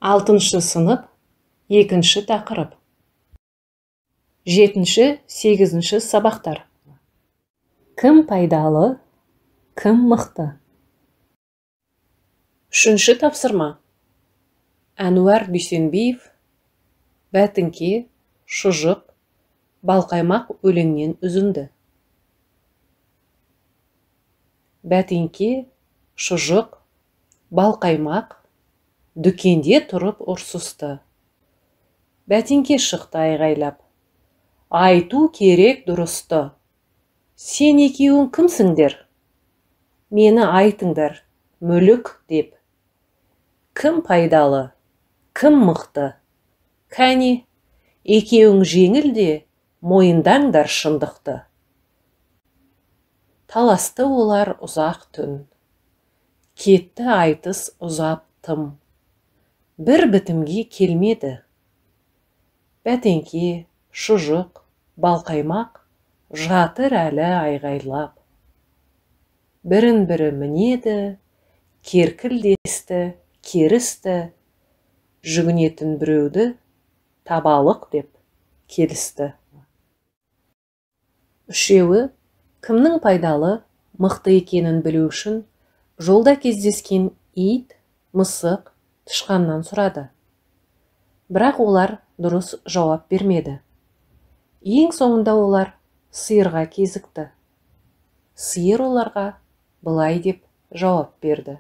6 сынып, 2 тақырып. 7-8 сабақтар. Кім пайдалы, кім мықты? 3 тапсырма. Әнуар Дүйсенбиев, Бәтіңке, Шұжық, Балқаймақ өлеңнен үзінді. Бәтіңке, Шұжық, Балқаймақ дүкенде тұрып ұрсысты. Бәтіңке шықты айғайлап. Айту керек дұрысты. Сен екеуің кімсіңдер? Мені айтыңдар, мүлік деп. Кім пайдалы, кім мықты? Кәне, екеуің жеңіл де, мойындаңдар шындықты. Таласты олар ұзақ түн. Кетті айтыс ұзап тым. Бір бітімге келмеді. Бәтеңке, Шұжық, Балқаймақ жатыр әлі айғайлап. Бірін-бірі мінеді, керкілдесті, керісті, жүгінетін біреуді табалық деп келісті. Үшеуі кімнің пайдалы, мықты екенін білу үшін жолда кездескен ит, мысық, тышқаннан сұрады. Бірақ олар дұрыс жауап бермеді. Ең соңында олар сиырға кезікті. Сиыр оларға былай деп жауап берді.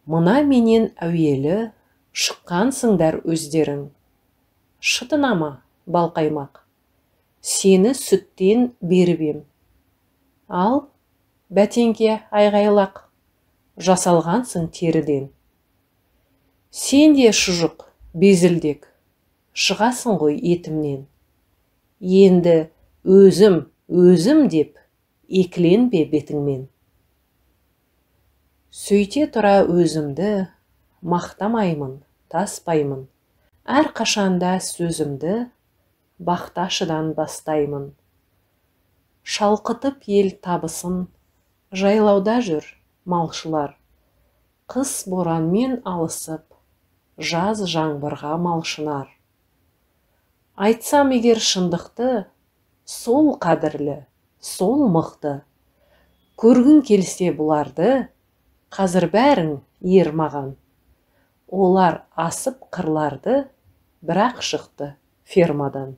Мына менен әуелі шыққансыңдар өздерің. Шытынама, Балқаймақ, сені сүттен беріп ем. Ал, Бәтеңке айғайлақ, жасалғансың теріден. Сен де, Шұжық, безілдек, шығасың ғой етімнен. Енді өзім деп, екіленбе бетіңмен. Сөйте тұра өзімді, мақтамаймын, таспаймын. Әр қашанда сөзімді, бақташыдан бастаймын. Шалқытып ел табысын, жайлауда жүр малшылар. Қыс боранмен алысып, жаз жаңбырға малшынар. Айтсам егер шындықты, сол қадірлі, сол мықты. Көргің келсе бұларды, қазір бәрің ер маған. Олар асып қырларды, бірақ шықты фермадан.